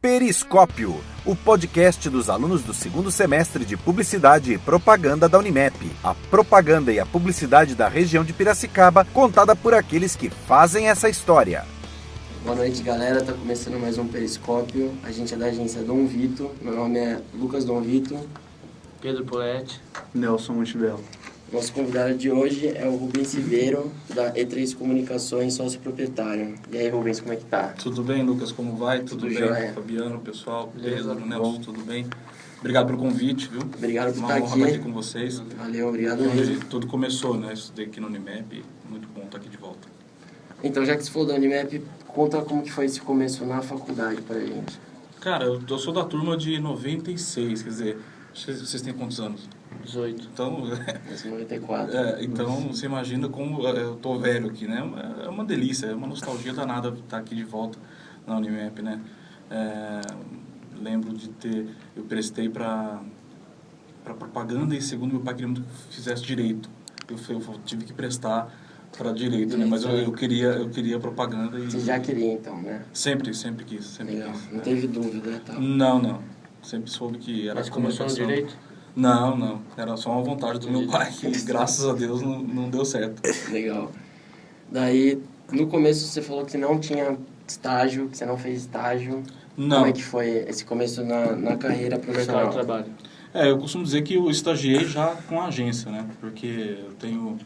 Periscópio, o podcast dos alunos do segundo semestre de Publicidade e Propaganda da Unimep. A propaganda e a publicidade da região de Piracicaba, contada por aqueles que fazem essa história. Boa noite, galera. Tá começando mais um Periscópio. A gente é da agência Dom Vito. Meu nome é Lucas Dom Vito. Pedro Poletti. Nelson Montebello. Nosso convidado de hoje é o Rubens Ribeiro, da E3 Comunicações, sócio proprietário. E aí, Rubens, como é que tá? Tudo bem, Lucas? Como vai? Tudo bem? Jóia. Fabiano, pessoal, Beleza. Pedro, Nelson, tudo bem? Obrigado pelo convite, viu? Obrigado por Uma estar honra aqui. estar aqui com vocês. Valeu, obrigado Onde mesmo. tudo começou, né? Estudei aqui no Unimep, muito bom estar aqui de volta. Então, já que você falou da Unimep, conta como que foi esse começo na faculdade pra gente. Cara, eu sou da turma de 96, quer dizer, vocês têm quantos anos? 18. Então, Esse 94. então você imagina como eu tô velho aqui, né? É uma delícia, é uma nostalgia danada estar aqui de volta na Unimep, né? Lembro de eu prestei para propaganda e segundo meu pai queria muito que eu fizesse direito. Eu tive que prestar para direito, né? Mas eu queria propaganda e Você já queria, então, né? sempre quis, Legal. quis. Não teve dúvida, né? Tá? Não. Sempre soube que era Mas começou no comunicação. direito? Não. Era só uma vontade do meu pai, que graças a Deus não deu certo. Legal. Daí, no começo você falou que não tinha estágio, que você não fez estágio. Não. Como é que foi esse começo na carreira No mercado profissional? de trabalho. Eu costumo dizer que eu estagiei já com a agência, né? Porque eu tenho...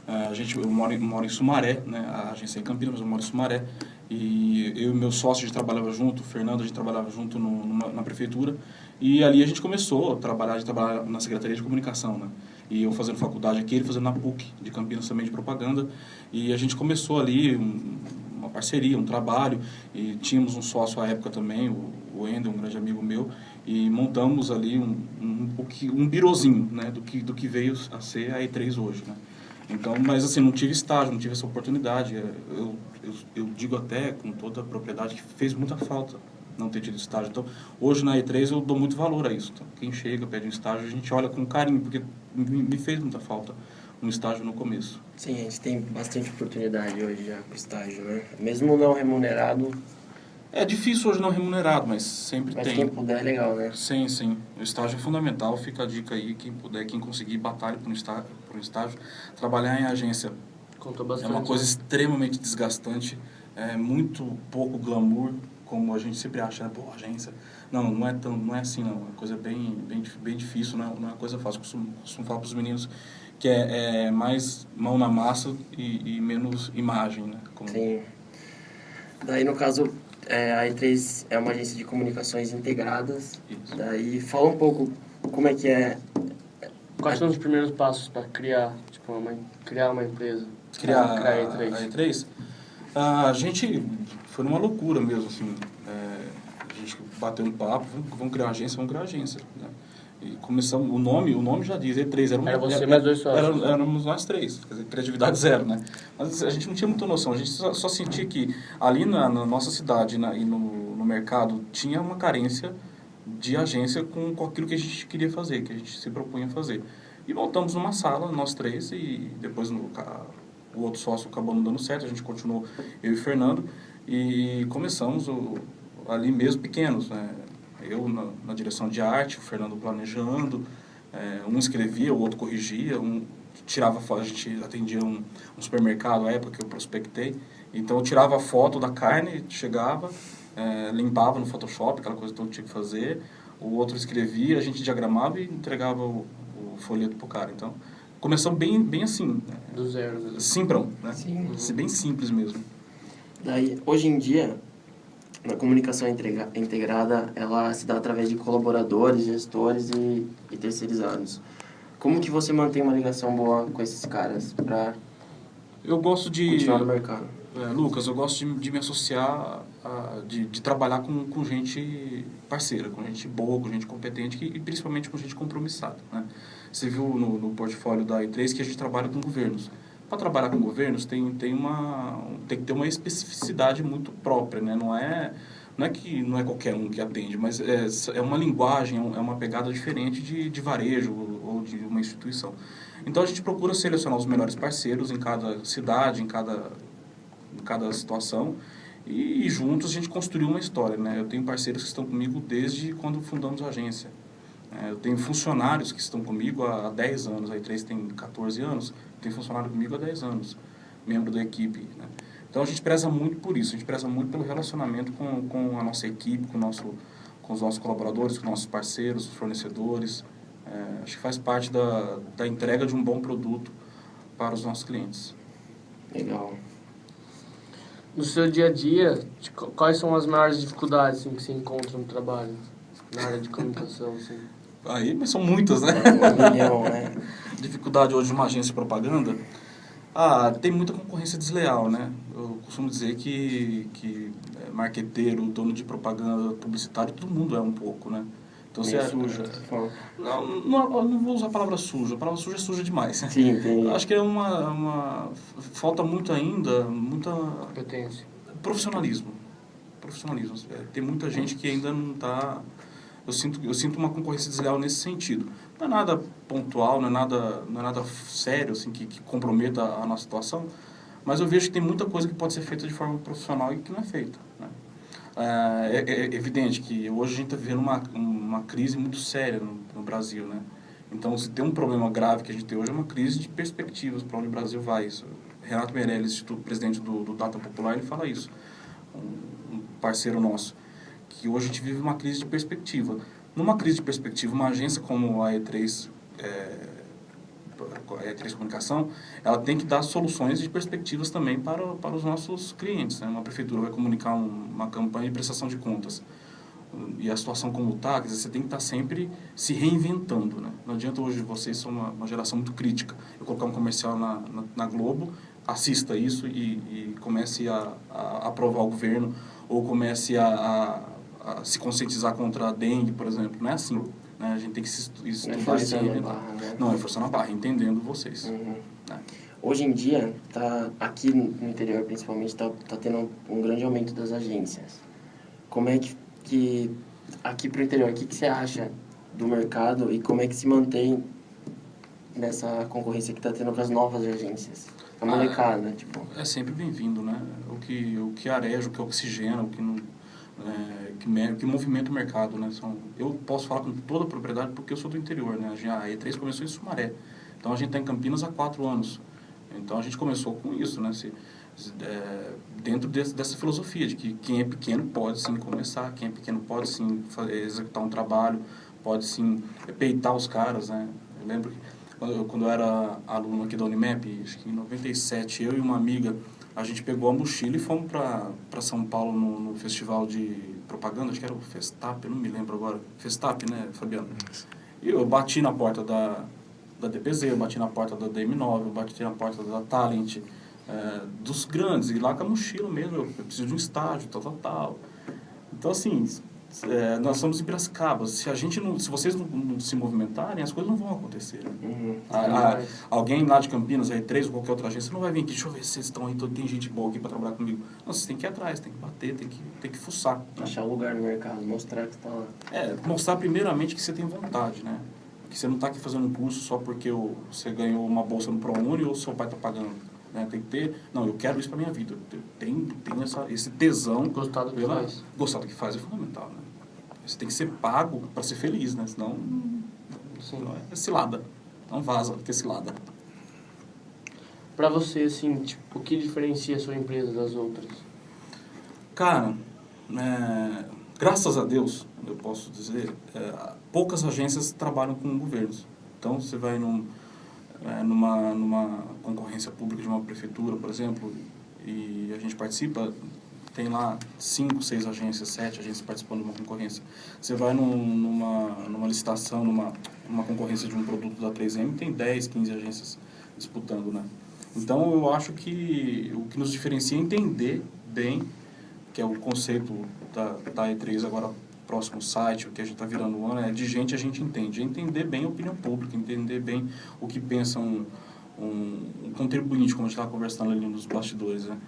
eu moro em Sumaré, né? A agência é em Campinas, mas eu moro em Sumaré. E eu e meu sócio, a gente trabalhava junto, o Fernando, a gente trabalhava junto na prefeitura. E ali a gente começou a trabalhar na Secretaria de Comunicação, né? E eu fazendo faculdade aqui, ele fazendo na PUC de Campinas também de propaganda. E a gente começou ali uma parceria, um trabalho. E tínhamos um sócio à época também, o Wendel, um grande amigo meu. E montamos ali um birozinho, né? Do que veio a ser a E3 hoje, né? Então, mas assim, não tive estágio, não tive essa oportunidade. Eu digo até com toda a propriedade que fez muita falta não ter tido estágio. Então, hoje na E3 eu dou muito valor a isso. Então, quem chega, pede um estágio, a gente olha com carinho, porque me fez muita falta um estágio no começo. Sim, a gente tem bastante oportunidade hoje já com estágio, né? Mesmo não remunerado, É difícil hoje não remunerado, mas sempre mas tem. quem puder é legal, né? Sim. O estágio é fundamental, fica a dica aí, quem puder, quem conseguir, batalha por um estágio. Trabalhar em agência Contou é bastante. uma coisa extremamente desgastante, é muito pouco glamour, como a gente sempre acha, né? Pô, agência. Não é assim, não. É uma coisa bem difícil, não é uma coisa fácil. Costumo falar para os meninos que é mais mão na massa e menos imagem, né? Sim. Daí, no caso, a E3 é uma agência de comunicações integradas. Isso. Daí, fala um pouco como é que é... Quais são os primeiros passos para criar, criar uma empresa? Criar a a E3. E3, a gente foi numa loucura mesmo, assim, a gente bateu um papo, vamos criar uma agência, né? E começamos, o nome já diz, E3, Era você mais dois sócios. Éramos nós três, quer dizer, criatividade zero, né? Mas a gente não tinha muita noção, a gente só sentia que ali na nossa cidade e no mercado tinha uma carência de agência com aquilo que a gente queria fazer, que a gente se propunha a fazer. E montamos uma sala, nós três, e depois o outro sócio acabou não dando certo, a gente continuou, eu e o Fernando, e começamos ali mesmo pequenos, né? Eu na direção de arte, o Fernando planejando, um escrevia, o outro corrigia, um tirava foto, a gente atendia um supermercado à época que eu prospectei, então eu tirava a foto da carne, chegava, limpava no Photoshop, aquela coisa toda que tinha que fazer, o outro escrevia, a gente diagramava e entregava o folheto pro cara. Então, começamos bem assim, né? Do zero. Mesmo. Simprão, né? Sim. Bem simples mesmo. Daí, hoje em dia, a comunicação integrada, ela se dá através de colaboradores, gestores e terceirizados. Como que você mantém uma ligação boa com esses caras para Eu gosto de... continuar no mercado? Lucas, eu gosto de me associar, de trabalhar com gente parceira, com gente boa, com gente competente e principalmente com gente compromissada, né? Você viu no portfólio da E3 que a gente trabalha com governos. Para trabalhar com governos tem que ter uma especificidade muito própria, né? Não é que não é qualquer um que atende, mas é uma linguagem, é uma pegada diferente de varejo ou de uma instituição. Então a gente procura selecionar os melhores parceiros em cada cidade, em cada situação E juntos a gente construiu uma história, né? Eu tenho parceiros que estão comigo desde quando fundamos a agência. Eu tenho funcionários que estão comigo há 10 anos, a E3 tem 14 anos, tem funcionário comigo há 10 anos, membro da equipe, né? Então a gente preza muito por isso, a gente preza muito pelo relacionamento com a nossa equipe, com os nossos colaboradores, com os nossos parceiros, os fornecedores. Acho que faz parte da entrega de um bom produto para os nossos clientes. Legal. No seu dia a dia, quais são as maiores dificuldades assim, que você encontra no trabalho, na área de comunicação? Assim? Aí, mas são muitas, né? 1 milhão, né? Dificuldade hoje de uma agência de propaganda, tem muita concorrência desleal, né? Eu costumo dizer que marqueteiro, dono de propaganda, publicitário, todo mundo é um pouco, né? Então, Meio você suja. não vou usar a palavra suja é suja demais. Sim, tem. Acho que falta muito ainda, muita Competência. profissionalismo. Tem muita gente que ainda não está... Eu sinto uma concorrência desleal nesse sentido. Não é nada pontual, não é nada sério assim, que comprometa a nossa situação, mas eu vejo que tem muita coisa que pode ser feita de forma profissional e que não é feita, né? É evidente que hoje a gente está vivendo uma crise muito séria no Brasil, né? Então, se tem um problema grave que a gente tem hoje, é uma crise de perspectivas para onde o Brasil vai. Isso. Renato Meirelles, presidente do Data Popular, ele fala isso, um parceiro nosso, que hoje a gente vive uma crise de perspectiva. Numa crise de perspectiva, uma agência como a E3 Comunicação, ela tem que dar soluções de perspectivas também para os nossos clientes, né? Uma prefeitura vai comunicar uma campanha de prestação de contas. E a situação como está, quer dizer, você tem que estar sempre se reinventando, né? Não adianta hoje, vocês são uma geração muito crítica. Eu colocar um comercial na Globo, assista isso e comece a aprovar o governo, ou comece a se conscientizar contra a dengue, por exemplo. Não é assim, né? A gente tem que estudar isso. Né? Não, é forçando a barra, entendendo vocês. Uhum. Né? Hoje em dia, aqui no interior principalmente, tá tendo um grande aumento das agências. Como é que aqui pro interior, o que você acha do mercado e como é que se mantém nessa concorrência que está tendo com as novas agências? A molecada, tipo... É sempre bem-vindo, né? O que areja, o que oxigena, o que não... que movimenta o mercado, né? Eu posso falar com toda a propriedade porque eu sou do interior, né? A E3 começou em Sumaré. Então, a gente está em Campinas há 4 anos. Então, a gente começou com isso, né? Dentro dessa filosofia de que quem é pequeno pode, sim, começar. Quem é pequeno pode, sim, executar um trabalho. Pode, sim, peitar os caras, né? Eu lembro que quando eu era aluno aqui da Unimep, acho que em 97, eu e uma amiga... A gente pegou a mochila e fomos para São Paulo no festival de propaganda, acho que era o Festap, eu não me lembro agora. Festap, né, Fabiano? E eu bati na porta da DPZ, eu bati na porta da DM9, eu bati na porta da Talent, dos grandes, e lá com a mochila mesmo, eu preciso de um estágio, tal. Então, assim, nós somos em Piracicaba. Se vocês não se movimentarem, as coisas não vão acontecer. Uhum. Alguém lá de Campinas, a E3 ou qualquer outra agência, não vai vir aqui, deixa eu ver se vocês estão aí, tem gente boa aqui para trabalhar comigo. Não, vocês têm que ir atrás, tem que bater, tem que fuçar. Né? Achar o lugar no mercado, mostrar que está lá. Mostrar primeiramente que você tem vontade, né? Que você não está aqui fazendo um curso só porque você ganhou uma bolsa no ProUni ou seu pai está pagando. Né? Tem que ter, não, eu quero isso para minha vida. Tem esse tesão. Gostar do que faz. Gostar do que faz é fundamental, né? Você tem que ser pago para ser feliz, né? Senão é cilada. Não vaza, porque é cilada. Para você, assim, tipo, o que diferencia a sua empresa das outras? Cara, graças a Deus, eu posso dizer, poucas agências trabalham com governos. Então, você vai numa concorrência pública de uma prefeitura, por exemplo, e a gente participa, tem lá 5, 6 agências, 7 agências participando de uma concorrência. Você vai numa licitação, numa concorrência de um produto da 3M, tem 10, 15 agências disputando, né? Então, eu acho que o que nos diferencia é entender bem, que é o conceito da E3 agora, próximo site, o que a gente está virando o ano, de gente a gente entende. É entender bem a opinião pública, entender bem o que pensa um contribuinte, como a gente estava conversando ali nos bastidores, né?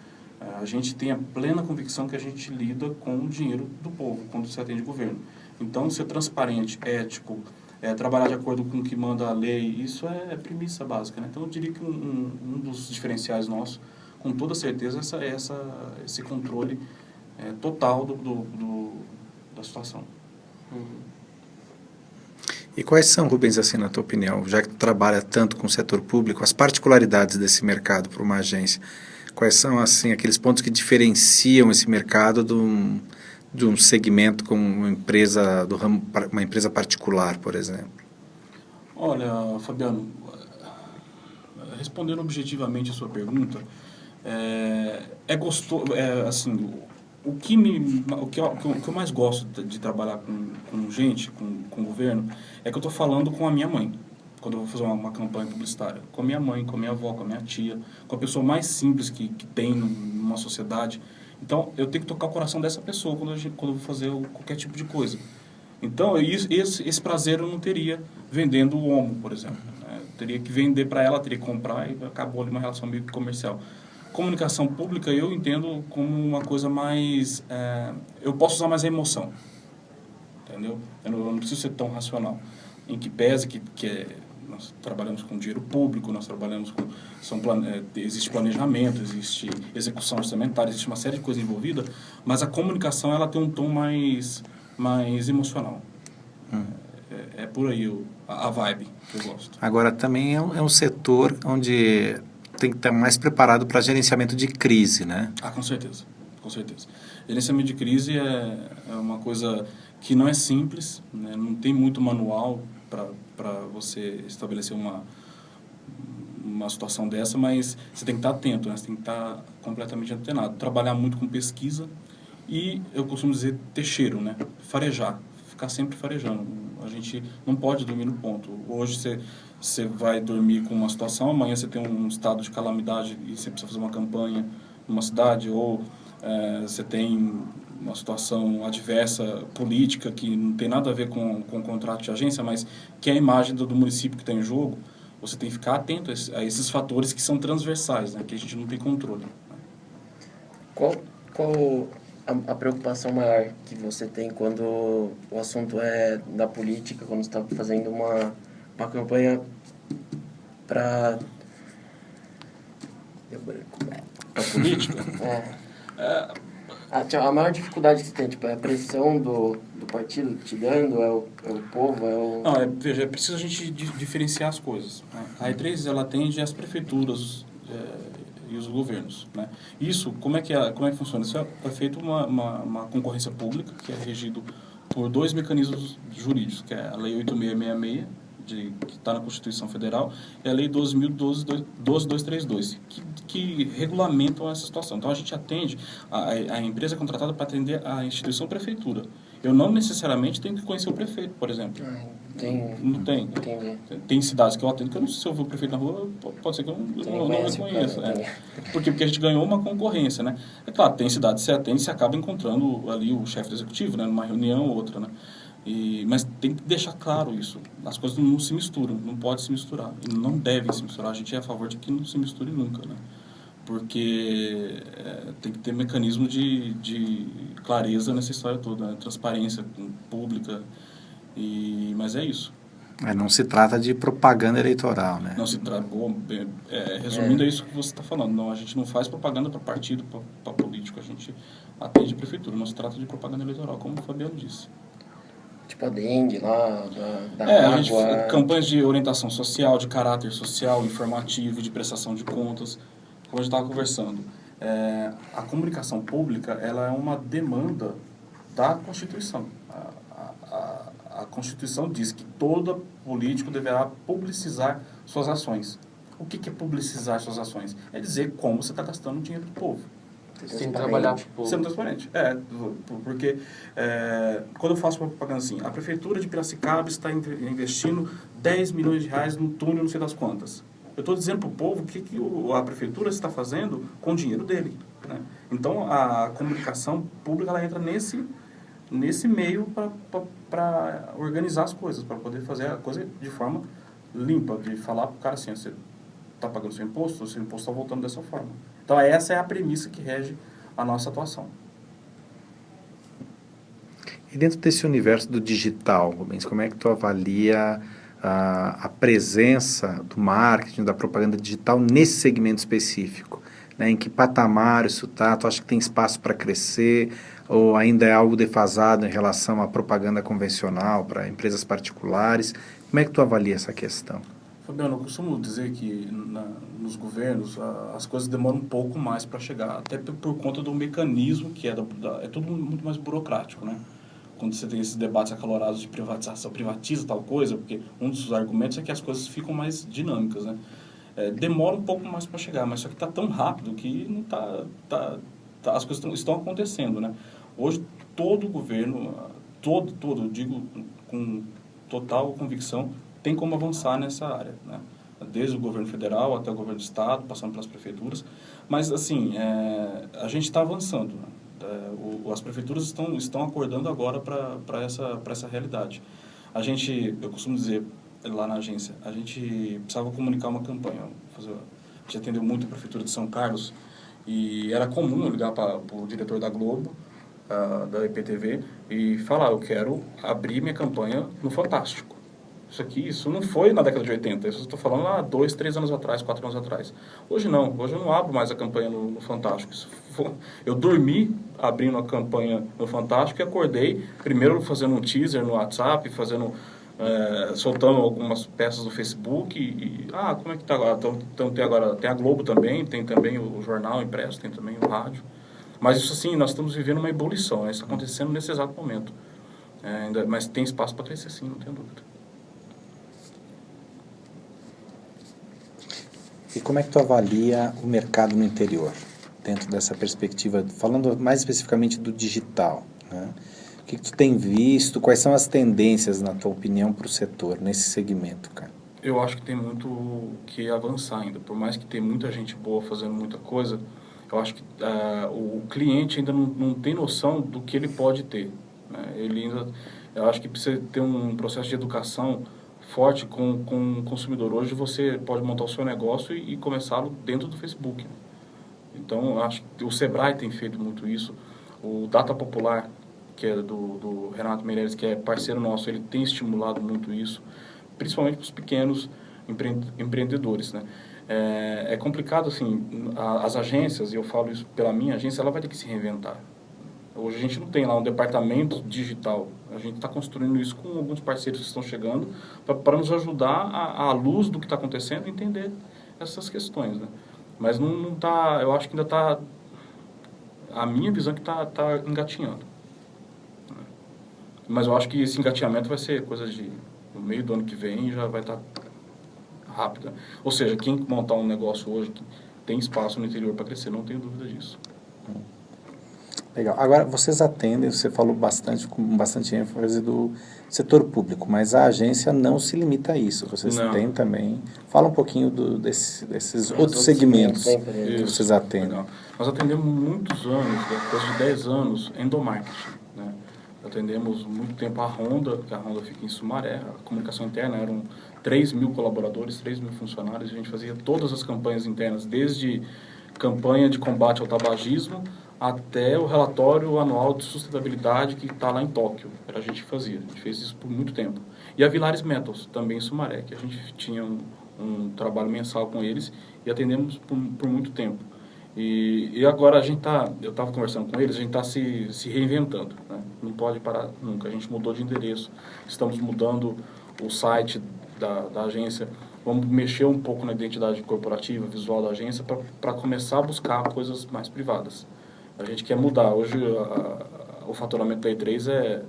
A gente tem a plena convicção que a gente lida com o dinheiro do povo, quando se atende o governo. Então, ser transparente, ético, trabalhar de acordo com o que manda a lei, isso é premissa básica, né? Então, eu diria que um dos diferenciais nossos, com toda certeza, esse controle total da situação. E quais são, Rubens, assim, na tua opinião, já que tu trabalha tanto com o setor público, as particularidades desse mercado para uma agência? Quais são, assim, aqueles pontos que diferenciam esse mercado de um segmento como uma empresa particular, por exemplo? Olha, Fabiano, respondendo objetivamente a sua pergunta, é gostoso, assim, o que eu mais gosto de trabalhar com gente, com o governo, é que eu estou falando com a minha mãe, quando eu vou fazer uma campanha publicitária. Com a minha mãe, com a minha avó, com a minha tia, com a pessoa mais simples que tem numa sociedade. Então, eu tenho que tocar o coração dessa pessoa quando eu vou fazer qualquer tipo de coisa. Então, esse prazer eu não teria vendendo o Omo, por exemplo. Né? Eu teria que vender para ela, teria que comprar e acabou ali uma relação meio que comercial. Comunicação pública eu entendo como uma coisa mais... eu posso usar mais a emoção, entendeu? Eu não preciso ser tão racional. Em que pese nós trabalhamos com dinheiro público, nós trabalhamos com... existe planejamento, existe execução orçamentária, existe uma série de coisas envolvidas, mas a comunicação ela tem um tom mais emocional. É por aí a vibe que eu gosto. Agora, também é um setor onde tem que estar mais preparado para gerenciamento de crise, né? Com certeza, com certeza. Gerenciamento de crise é uma coisa que não é simples, né? Não tem muito manual para você estabelecer uma situação dessa, mas você tem que estar atento, né? Você tem que estar completamente antenado. Trabalhar muito com pesquisa e, eu costumo dizer, ter cheiro, né? Farejar, ficar sempre farejando. A gente não pode dormir no ponto. Hoje você vai dormir com uma situação, amanhã você tem um estado de calamidade e você precisa fazer uma campanha numa cidade, ou você tem uma situação adversa política que não tem nada a ver com o contrato de agência, mas que é a imagem do município que está em jogo. Você tem que ficar atento a esses fatores que são transversais, né, que a gente não tem controle. Qual a preocupação maior que você tem quando o assunto é da política, quando você está fazendo uma campanha para... A política? A maior dificuldade que você tem, tipo, é a pressão do partido te dando, é o povo, é o... Não, veja, é preciso a gente diferenciar as coisas. Né? A E3, ela atende às prefeituras e os governos. Né? Isso, como é que funciona? Isso é feito uma concorrência pública, que é regido por dois mecanismos jurídicos, que é a Lei 8666, que está na Constituição Federal, e a Lei 12.232, que regulamentam essa situação. Então, a gente atende, a empresa é contratada para atender a instituição prefeitura. Eu não necessariamente tenho que conhecer o prefeito, por exemplo. Não tem. Entendi. Tem cidades que eu atendo que eu não sei se eu ver o prefeito na rua, pode ser que eu não reconheça. Porque a gente ganhou uma concorrência, né? É claro, tem cidades que você atende e você acaba encontrando ali o chefe do executivo, né? Numa reunião ou outra, né? Mas tem que deixar claro isso. As coisas não se misturam, não pode se misturar. E não devem se misturar. A gente é a favor de que não se misture nunca, né? Porque tem que ter mecanismo de clareza nessa história toda, né? Transparência pública. Mas é isso. Não se trata de propaganda eleitoral, né? Não se trata... resumindo, é isso que você está falando. Não, a gente não faz propaganda para partido, para político. A gente atende a prefeitura. Não se trata de propaganda eleitoral, como o Fabiano disse. Tipo a Dengue lá, da água... A gente, campanhas de orientação social, de caráter social, informativo, de prestação de contas, como a gente estava conversando. A comunicação pública, ela é uma demanda da Constituição. A Constituição diz que todo político deverá publicizar suas ações. O que é publicizar suas ações? É dizer como você está gastando o dinheiro do povo. Sem trabalhar pro povo. Sendo transparente. Porque quando eu faço uma propaganda assim, a Prefeitura de Piracicaba está investindo 10 milhões de reais no túnel, não sei das quantas. Eu estou dizendo para o povo o que a Prefeitura está fazendo com o dinheiro dele. Né? Então, a comunicação pública ela entra nesse meio para organizar as coisas, para poder fazer a coisa de forma limpa, de falar para o cara assim, você está pagando seu imposto está voltando dessa forma. Então, essa é a premissa que rege a nossa atuação. E dentro desse universo do digital, Rubens, como é que tu avalia a presença do marketing, da propaganda digital nesse segmento específico? né? Em que patamar isso está? Tu acha que tem espaço para crescer? Ou ainda é algo defasado em relação à propaganda convencional para empresas particulares? Como é que tu avalia essa questão? Fabiano, eu costumo dizer que nos governos as coisas demoram um pouco mais para chegar, até por conta do mecanismo que é tudo muito mais burocrático, né? Quando você tem esses debates acalorados de privatização, privatiza tal coisa, porque um dos argumentos é que as coisas ficam mais dinâmicas, né? Demora um pouco mais para chegar, mas só que está tão rápido que não as coisas estão acontecendo, né? Hoje, todo governo, eu digo com total convicção, tem como avançar nessa área, né? Desde o governo federal até o governo do estado, passando pelas prefeituras. Mas, assim, a gente está avançando, né? As prefeituras estão acordando agora para essa realidade. Eu costumo dizer, lá na agência, a gente precisava comunicar uma campanha. A gente atendeu muito a prefeitura de São Carlos e era comum eu ligar para o diretor da Globo, da IPTV, e falar, eu quero abrir minha campanha no Fantástico. Isso não foi na década de 80, isso eu estou falando há 2, 3 anos atrás, 4 anos atrás. Hoje não, hoje eu não abro mais a campanha no Fantástico. Eu dormi abrindo a campanha no Fantástico e acordei, primeiro fazendo um teaser no WhatsApp, soltando algumas peças do Facebook como é que está agora? Então tem a Globo também, tem também o jornal impresso, tem também o rádio. Mas isso assim, nós estamos vivendo uma ebulição, né? Isso está acontecendo nesse exato momento. Mas tem espaço para crescer sim, não tenho dúvida. E como é que tu avalia o mercado no interior, dentro dessa perspectiva, falando mais especificamente do digital, né? O que tu tem visto, quais são as tendências, na tua opinião, para o setor, nesse segmento, cara? Eu acho que tem muito que avançar ainda, por mais que tenha muita gente boa fazendo muita coisa, eu acho que o cliente ainda não tem noção do que ele pode ter, né? Eu acho que precisa ter um processo de educação forte com o consumidor. Hoje você pode montar o seu negócio e começá-lo dentro do Facebook, né? Então, eu acho que o Sebrae tem feito muito isso. O Data Popular, que é do Renato Meireles, que é parceiro nosso, ele tem estimulado muito isso, principalmente para os pequenos empreendedores, né? É complicado, assim, as agências, e eu falo isso pela minha agência, ela vai ter que se reinventar. Hoje a gente não tem lá um departamento digital. A gente está construindo isso com alguns parceiros que estão chegando para nos ajudar à luz do que está acontecendo e entender essas questões, né? Mas não tá, eu acho que ainda está, a minha visão é que está engatinhando, né? Mas eu acho que esse engatinhamento vai ser coisa no meio do ano que vem, já vai estar rápido, né? Ou seja, quem montar um negócio hoje que tem espaço no interior para crescer, não tenho dúvida disso. Legal. Agora, vocês atendem, você falou com bastante ênfase do setor público, mas a agência não se limita a isso. Vocês têm também... Fala um pouquinho desses outros segmentos que vocês atendem. Legal. Nós atendemos muitos anos, depois de 10 anos, endomarketing, né? Atendemos muito tempo a Honda, que a Honda fica em Sumaré. A comunicação interna eram 3.000 colaboradores, 3.000 funcionários. A gente fazia todas as campanhas internas, desde campanha de combate ao tabagismo até o relatório anual de sustentabilidade que está lá em Tóquio. Era a gente que fazia. A gente fez isso por muito tempo. E a Vilares Metals, também em Sumaré, que a gente tinha um trabalho mensal com eles e atendemos por muito tempo. E agora eu estava conversando com eles, a gente está se reinventando, né? Não pode parar nunca. A gente mudou de endereço, estamos mudando o site da agência, vamos mexer um pouco na identidade corporativa, visual da agência, para começar a buscar coisas mais privadas. A gente quer mudar. Hoje o faturamento da E3 é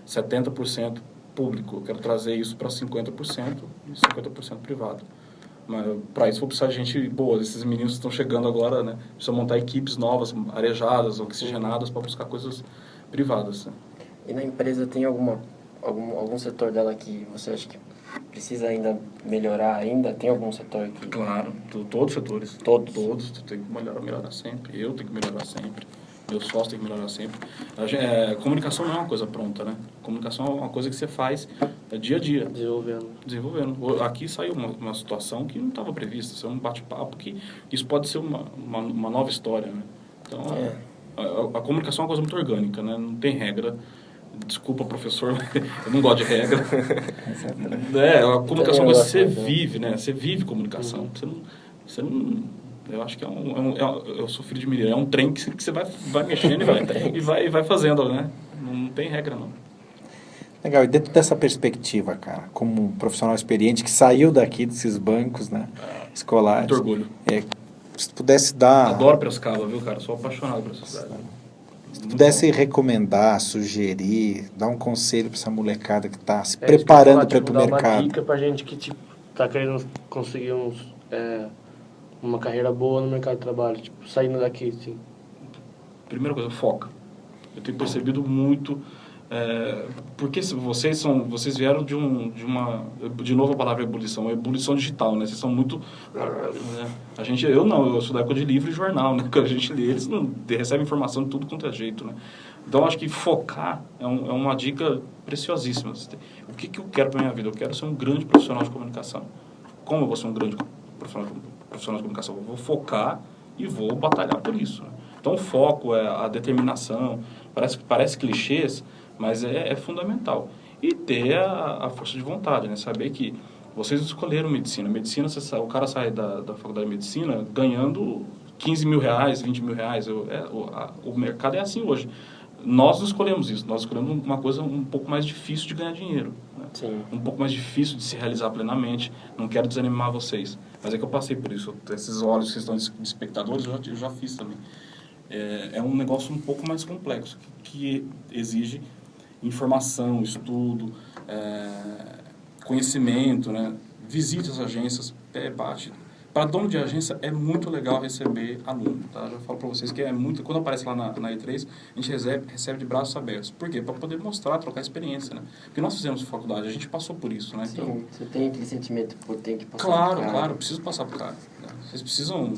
70% público. Eu quero trazer isso para 50% e 50% privado. Mas para isso vou precisar de gente boa. Esses meninos estão chegando agora, né? Precisa montar equipes novas, arejadas, oxigenadas, para buscar coisas privadas, né? E na empresa tem algum setor dela que você acha que precisa ainda melhorar ainda? Tem algum setor que... Claro, todos os setores. Todos, tem que melhorar sempre. Eu tenho que melhorar sempre. Meu sócio tem que melhorar sempre. Comunicação não é uma coisa pronta, né? Comunicação é uma coisa que você faz dia a dia. Desenvolvendo. Aqui saiu uma situação que não estava prevista. Isso é um bate-papo que isso pode ser uma nova história, né? Então, a comunicação é uma coisa muito orgânica, né? Não tem regra. Desculpa, professor, eu não gosto de regra. A comunicação é uma coisa que você vive, né? Você vive comunicação. Você não Eu acho que eu sou filho de mineiro, é um trem que você vai mexendo e vai fazendo, né? Não tem regra, não. Legal, e dentro dessa perspectiva, cara, como um profissional experiente que saiu daqui desses bancos, né, escolares... Muito orgulho. Se tu pudesse dar... Adoro Piracicaba, viu, cara? Sou apaixonado por essa cidade. Se tu pudesse recomendar, sugerir, dar um conselho para essa molecada que está se preparando para ir pro mercado. Dar uma dica pra gente que, tipo, tá querendo conseguir uma carreira boa no mercado de trabalho, tipo, saindo daqui, assim. Primeira coisa, foca. Eu tenho percebido muito... porque vocês vieram de novo a palavra ebulição, uma ebulição digital, né? Vocês são muito... Né? Eu sou da época de livro e jornal, né? Quando a gente lê, eles não recebem informação de tudo quanto é jeito, né? Então, acho que focar é uma dica preciosíssima. O que eu quero para minha vida? Eu quero ser um grande profissional de comunicação. Como eu vou ser um grande profissional de comunicação? Eu vou focar e vou batalhar por isso, né? Então, o foco, a determinação, parece clichês, mas é fundamental. E ter a força de vontade, né? Saber que vocês escolheram medicina. Medicina, o cara sai da faculdade de medicina ganhando 15 mil reais, 20 mil reais. O mercado é assim hoje. Nós não escolhemos isso. Nós escolhemos uma coisa um pouco mais difícil de ganhar dinheiro, né? Sim. Um pouco mais difícil de se realizar plenamente. Não quero desanimar vocês. Mas é que eu passei por isso. Esses olhos que estão de espectadores, eu já fiz também. É um negócio um pouco mais complexo, que exige informação, estudo, conhecimento, né? Visite as agências, bate. Para dono de agência é muito legal receber aluno, tá? Já falo para vocês que quando aparece lá na E3, a gente recebe de braços abertos. Por quê? Para poder mostrar, trocar experiência, né? Porque nós fizemos faculdade, a gente passou por isso, né? Sim, então, você tem aquele sentimento que tem que passar claro, por cara. claro, preciso passar por cara, né? Vocês precisam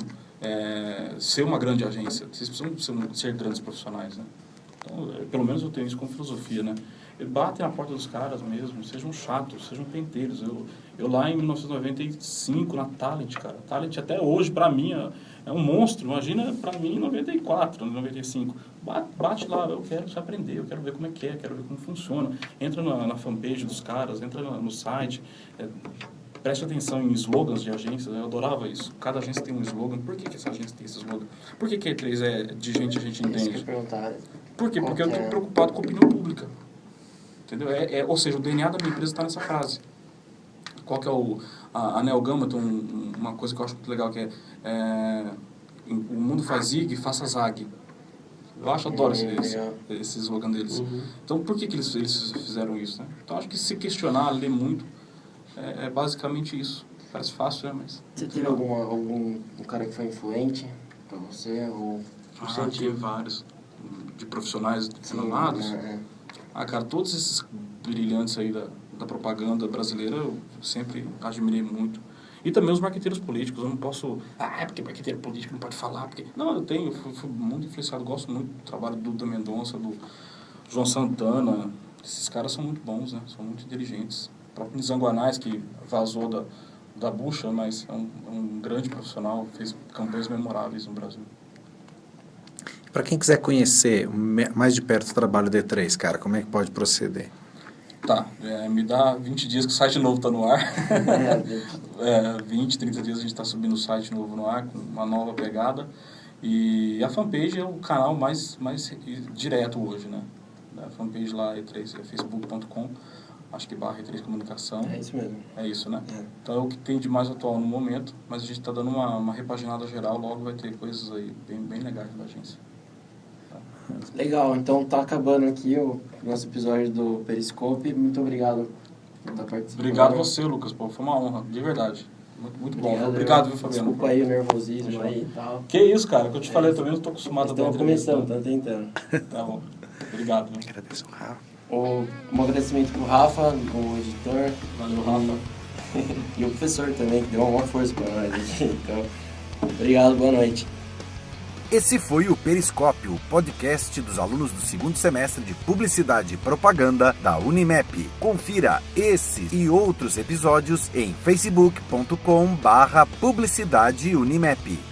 ser uma grande agência, vocês precisam ser grandes profissionais, né? Então, pelo menos eu tenho isso como filosofia, né? Batem na porta dos caras mesmo, sejam chatos, sejam penteiros. Eu lá em 1995, na Talent, cara. Talent até hoje, pra mim, é um monstro. Imagina pra mim em 94, 95. Bate lá, eu quero aprender, eu quero ver como é que quero ver como funciona. Entra na fanpage dos caras, entra no site. Preste atenção em slogans de agências, eu adorava isso. Cada agência tem um slogan. Por que essa agência tem esse slogan? Por que a E3 é de gente a gente entende? Isso que eu perguntar. Por quê? Porque eu estou preocupado com a opinião pública. Entendeu? Ou seja, o DNA da minha empresa está nessa frase. Qual que é a Neo Gama tem uma coisa que eu acho muito legal, que o mundo faz zig, faça zag. Eu adoro esse slogan deles. Uhum. Então, por que eles fizeram isso, né? Então, acho que se questionar, ler muito, é basicamente isso. Parece fácil, né? Mas... Você teve algum cara que foi influente para você? Ou tive vários. De profissionais renomados. Cara, todos esses brilhantes aí da propaganda brasileira eu sempre admirei muito. E também os marqueteiros políticos. Eu não posso... porque marqueteiro político não pode falar. Não, eu fui muito influenciado. Gosto muito do trabalho do Duda Mendonça, do João Santana. Esses caras são muito bons, né? São muito inteligentes. O próprio Nizanguanais, que vazou da bucha, mas é um grande profissional. Fez campanhas memoráveis no Brasil. Para quem quiser conhecer mais de perto o trabalho do E3, cara, como é que pode proceder? Tá, me dá 20 dias que o site novo está no ar. 20, 30 dias a gente está subindo o site novo no ar, com uma nova pegada. E a fanpage é o canal mais direto hoje, né? A fanpage lá, E3, é facebook.com, acho que /E3 Comunicação. É isso mesmo. É isso, né? Então é o que tem de mais atual no momento, mas a gente está dando uma repaginada geral, logo vai ter coisas aí bem legais da agência. Legal, então tá acabando aqui o nosso episódio do Periscope. Muito obrigado por estar participando. Obrigado a você, Lucas. Pô, foi uma honra, de verdade. Muito bom. Obrigado, viu, Fabiano? Desculpa aí o nervosismo aí e tal. Que isso, cara, que eu te falei também, não tô acostumado a dar entrevista. Estamos começando, tentando. Tá bom. Obrigado. Eu agradeço o Rafa. Um agradecimento pro Rafa, o editor. Valeu, Rafa. E o professor também, que deu uma força pra nós aqui. Então, obrigado, boa noite. Esse foi o Periscópio, o podcast dos alunos do segundo semestre de Publicidade e Propaganda da Unimep. Confira esse e outros episódios em facebook.com/publicidadeunimep.